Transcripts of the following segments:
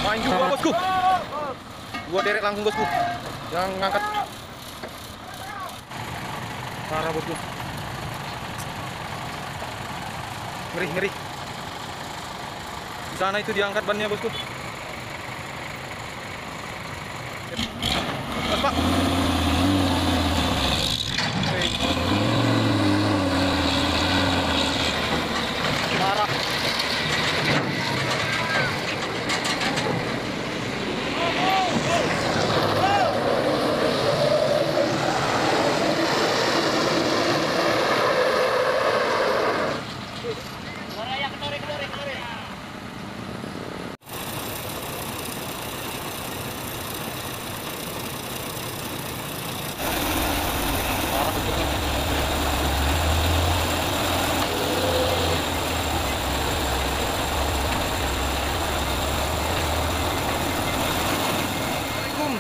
Main juga bosku. Gua derek langsung bosku. Yang ngangkat. Parah bosku. Ngeri, ngeri. Di sana itu diangkat bannya bosku. Mas, Pak. Parah.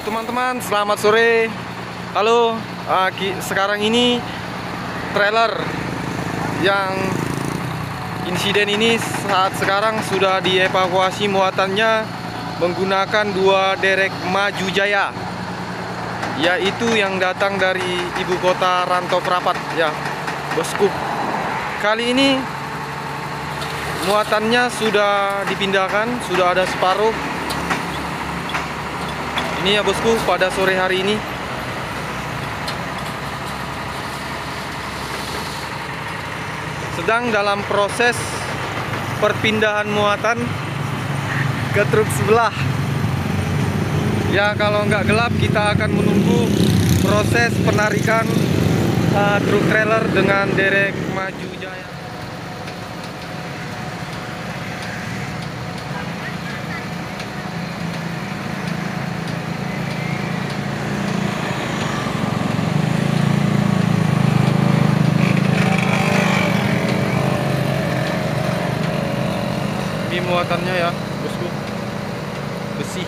Teman-teman, selamat sore. Halo, sekarang ini trailer yang insiden ini saat sekarang sudah dievakuasi muatannya menggunakan 2 derek Maju Jaya, yaitu yang datang dari ibu kota Rantau Prapat ya bosku. Kali ini muatannya sudah dipindahkan, sudah ada separuh. Ini ya bosku, pada sore hari ini sedang dalam proses perpindahan muatan ke truk sebelah. Ya, kalau nggak gelap kita akan menunggu proses penarikan truk trailer dengan derek Maju Jaya. Ini muatannya ya bosku, besi.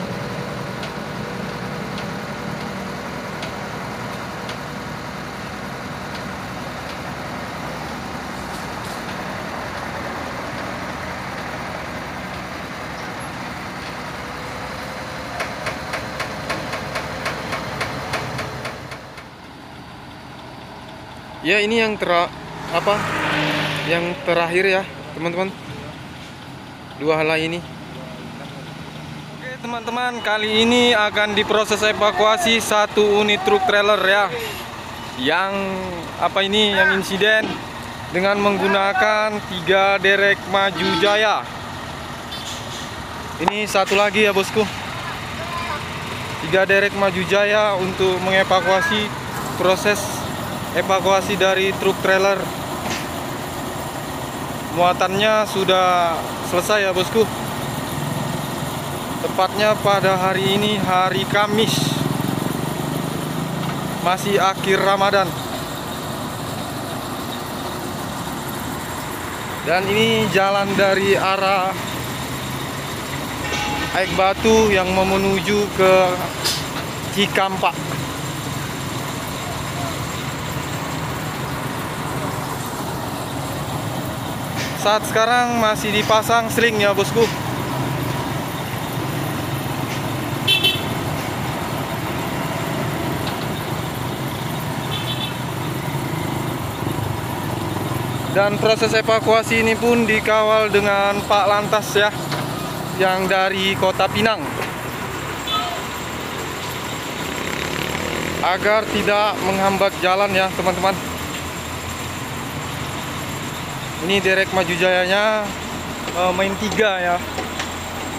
Ya, ini yang yang terakhir ya teman-teman, 2 halai ini. Oke teman-teman, kali ini akan diproses evakuasi 1 unit truk trailer ya, yang yang insiden dengan menggunakan 3 derek Maju Jaya. Ini satu lagi ya bosku, 3 derek Maju Jaya untuk mengevakuasi, proses evakuasi dari truk trailer. Muatannya sudah selesai ya bosku. Tepatnya pada hari ini, hari Kamis, masih akhir Ramadan. Dan ini jalan dari arah Aik Batu yang menuju ke Cikampak. Saat sekarang masih dipasang sling ya bosku. Dan proses evakuasi ini pun dikawal dengan Pak Lantas ya, yang dari Kota Pinang, agar tidak menghambat jalan ya teman-teman. Ini derek Maju Jayanya main 3 ya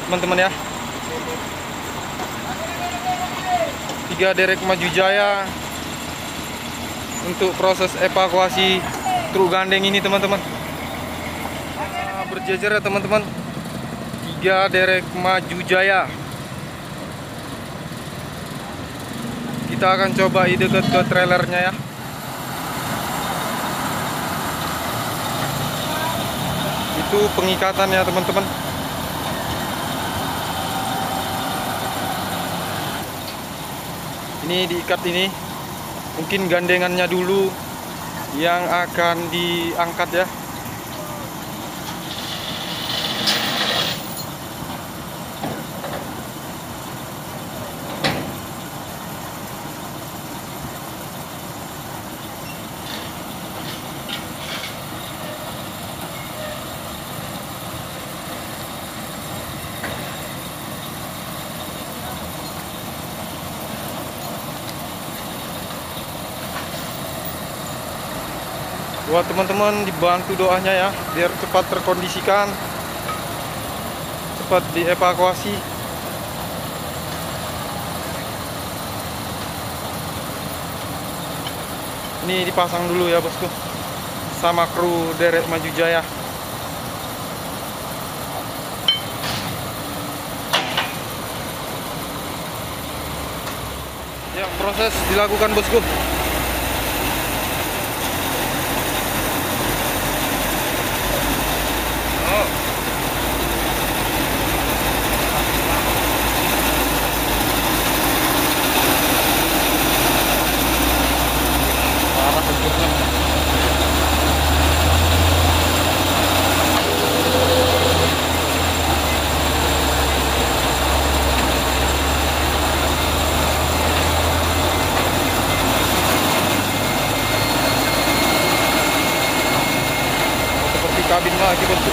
teman-teman ya. 3 derek Maju Jaya untuk proses evakuasi truk gandeng ini teman-teman. Berjejer ya teman-teman, 3 derek Maju Jaya. Kita akan coba dekat ke trailernya ya. Itu pengikatan ya teman-teman. Ini diikat ini, mungkin gandengannya dulu yang akan diangkat ya. Buat teman-teman dibantu doanya ya, biar cepat terkondisikan, cepat dievakuasi. Ini dipasang dulu ya bosku, sama kru derek Maju Jaya. Ya, proses dilakukan bosku. Seperti kabin lagi bosku.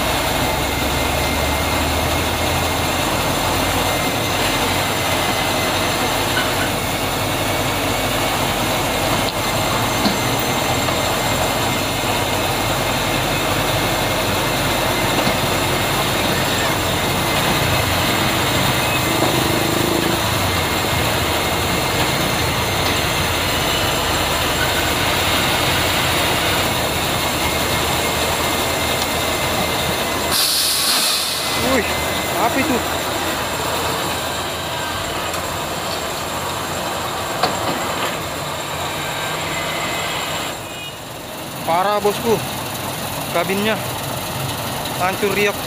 Wih, apa itu? Parah bosku, kabinnya hancur riok.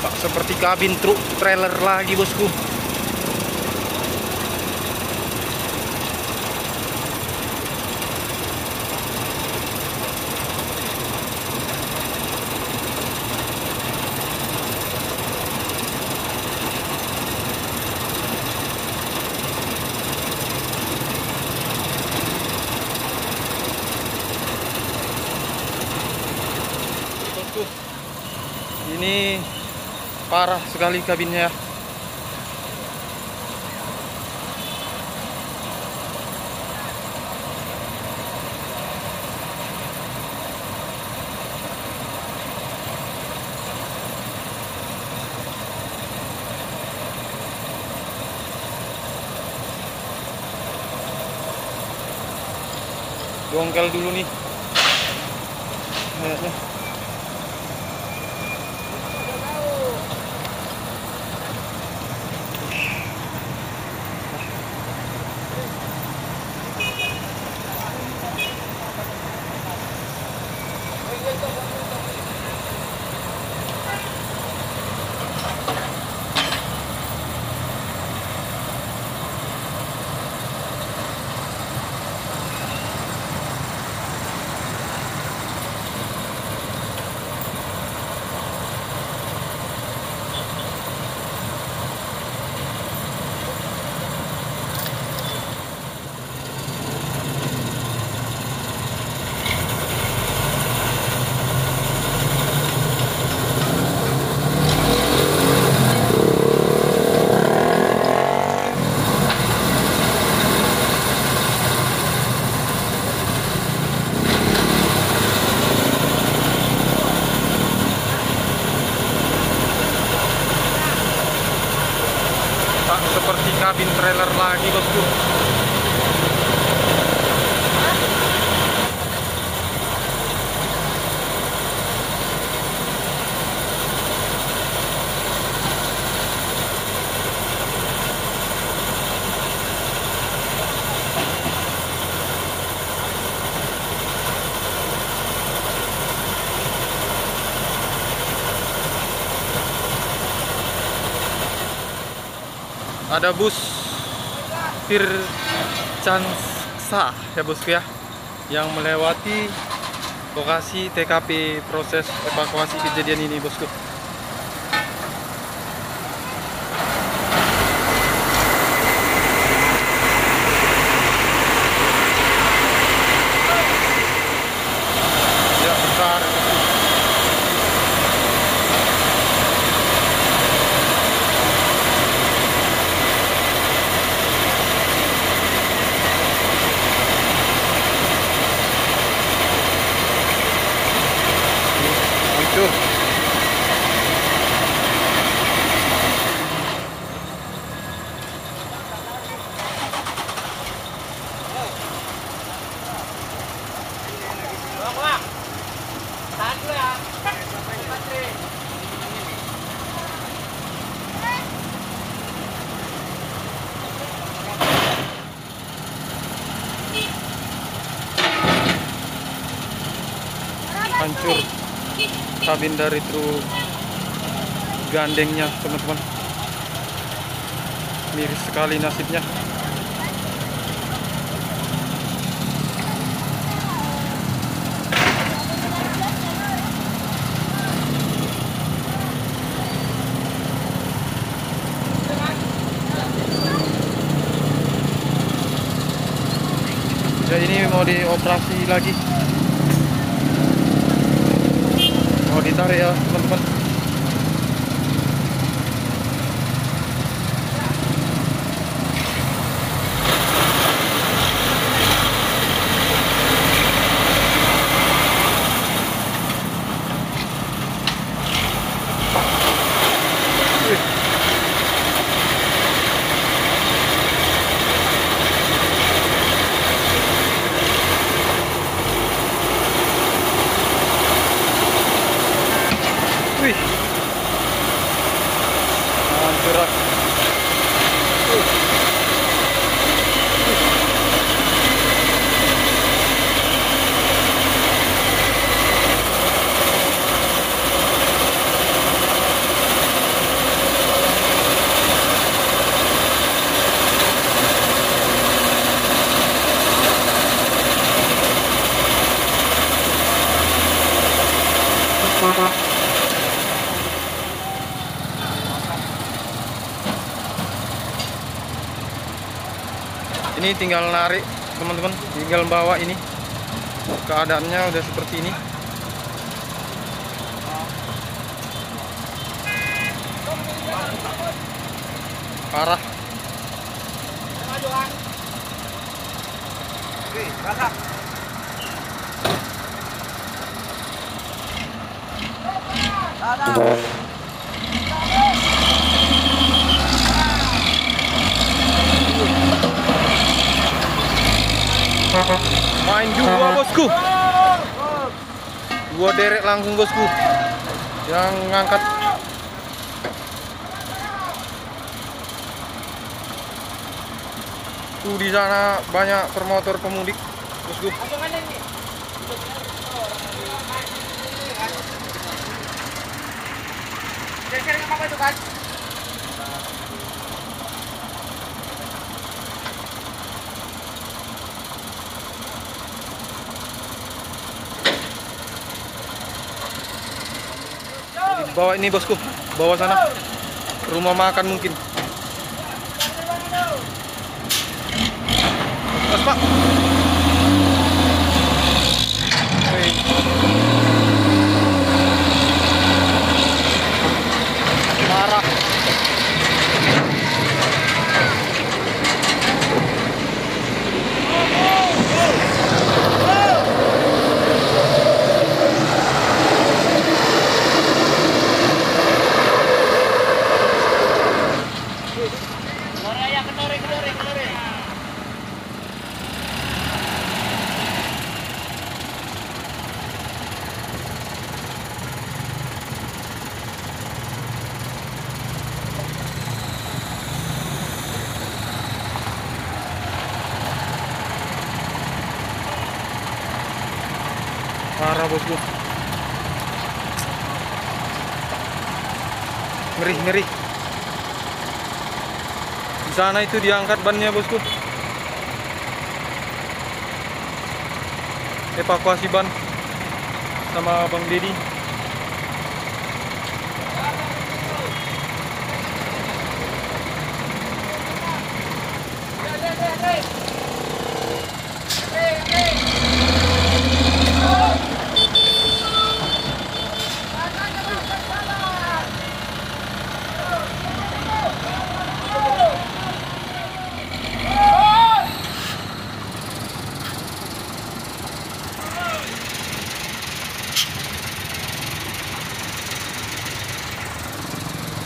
Tak seperti kabin truk trailer lagi bosku. Ini parah sekali kabinnya ya. Bongkel dulu nih kayaknya. Tak seperti kabin trailer lagi bosku. Ada bus Vircansa ya bosku ya, yang melewati lokasi TKP proses evakuasi kejadian ini bosku. Ya besar bosku. Hancur. Hancur kabin dari truk gandengnya teman-teman. Miris sekali nasibnya. Ya ini mau dioperasi lagi, mau ditarik ya teman-teman. Wih, hancur. Ini tinggal narik teman-teman, tinggal bawa ini. Keadaannya udah seperti ini. Parah. Main juga bosku. Gua derek langsung bosku. Yang ngangkat. Tuh di sana banyak permotor pemudik bosku. Apa itu kan? Bawa ini bosku, bawa sana, rumah makan mungkin. Mas Pak. Parah. Parah bosku. Ngeri, ngeri. Di sana itu diangkat bannya, bosku. Evakuasi ban sama Bang Dedi.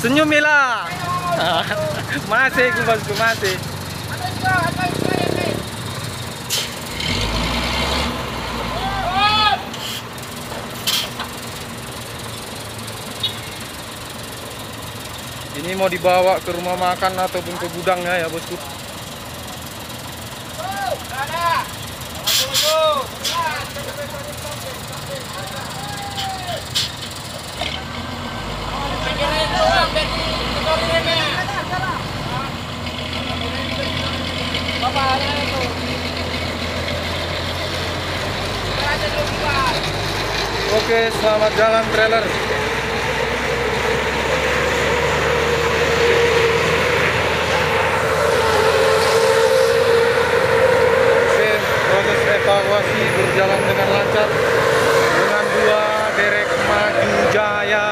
Senyum Mila. Masih, bosku, masih. Ini mau dibawa ke rumah makan ataupun ke gudangnya ya, bosku. Oke, selamat jalan trailer. Oke, proses evakuasi berjalan dengan lancar dengan 2 derek maju jaya,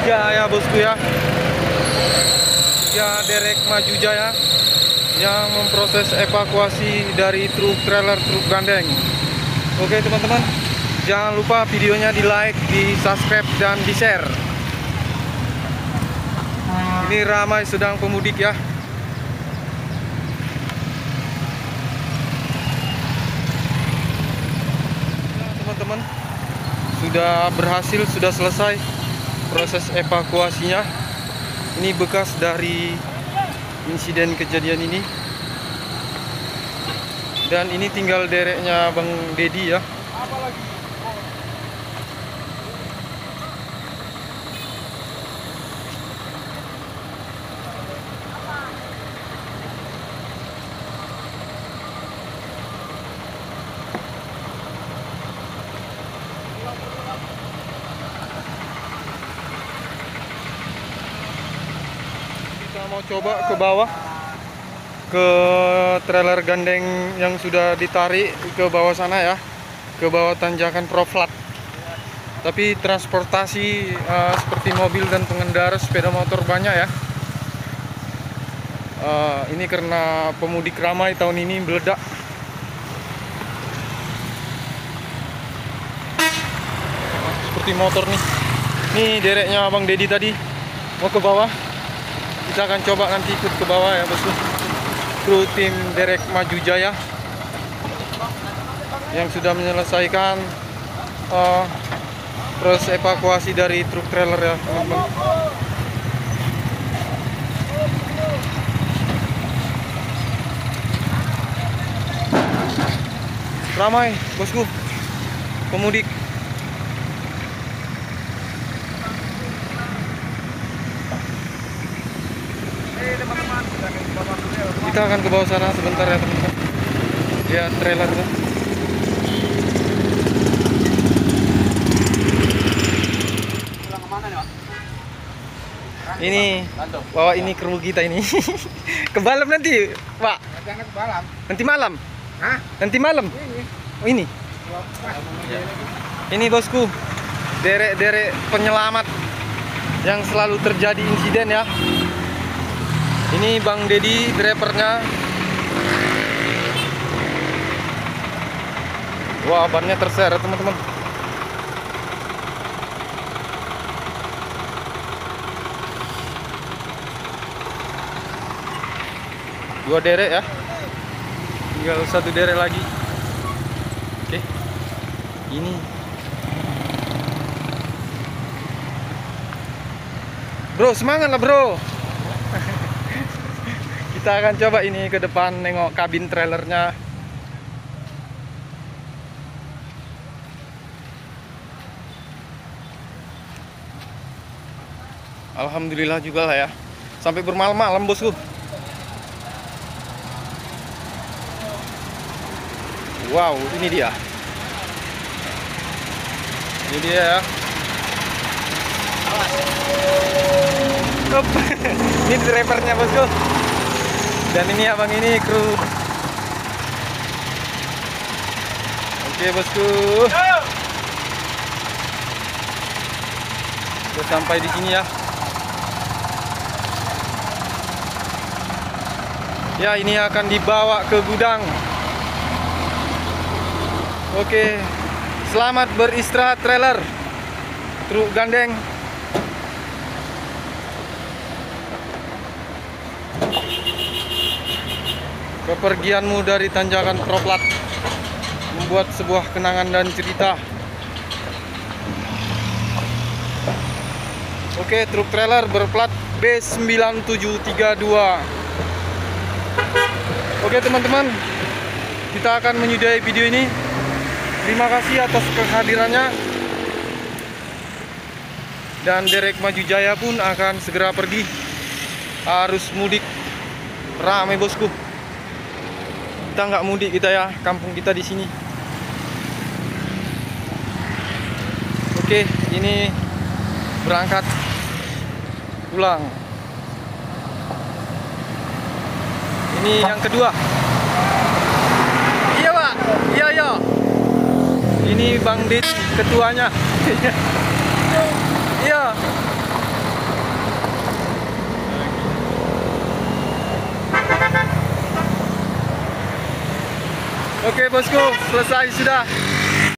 3 ya bosku ya. 3 derek maju jaya yang memproses evakuasi dari truk trailer truk gandeng. Oke teman-teman, jangan lupa videonya di like, di subscribe, dan di share. Ini ramai sedang pemudik ya. Teman-teman, sudah berhasil, sudah selesai proses evakuasinya. Ini bekas dari insiden kejadian ini. Dan ini tinggal dereknya Bang Dedi ya. Kita mau coba ke bawah, ke trailer gandeng yang sudah ditarik ke bawah sana ya, ke bawah tanjakan Proflat. Tapi transportasi seperti mobil dan pengendara sepeda motor banyak ya. Ini karena pemudik ramai tahun ini meledak. Seperti motor nih. Nih dereknya Bang Dedi tadi mau ke bawah. Kita akan coba nanti ikut ke bawah ya bosku. Kru tim derek maju jaya yang sudah menyelesaikan proses evakuasi dari truk trailer ya teman-teman. Ramai bosku pemudik. Kita akan ke bawah sana sebentar ya teman-teman. Ya trailernya. Ini bawa ini kru kita ini. Ke Balam nanti, Pak. Jangan ke Balam. Nanti malam. Hah? Nanti malam. Oh ini. Ini bosku. Derek-derek penyelamat yang selalu terjadi insiden ya. Ini Bang Dedi, drivernya. Wah, bannya terseret teman-teman. Dua derek ya. Tinggal 1 derek lagi. Oke. Ini. Bro, semangat lah bro. Kita akan coba ini ke depan nengok kabin trailernya. Alhamdulillah juga lah ya. Sampai bermalam-malam bosku. Wow, ini dia. Ini dia ya. Up. Ini drivernya bosku. Dan ini abang ini kru. Oke bosku. Sudah sampai di sini ya. Ya, ini akan dibawa ke gudang. Oke, selamat beristirahat trailer. Truk gandeng. Kepergianmu dari tanjakan Proplat membuat sebuah kenangan dan cerita. Oke, truk trailer berplat B9732. Oke teman-teman, kita akan menyudahi video ini. Terima kasih atas kehadirannya. Dan Derek Maju Jaya pun akan segera pergi. Arus mudik ramai bosku. Kita nggak mudik kita ya, kampung kita di sini. Oke, ini berangkat pulang. Ini yang kedua. Iya pak, iya. Ini Bang Dit ketuanya. Iya. Oke bosku, selesai sudah.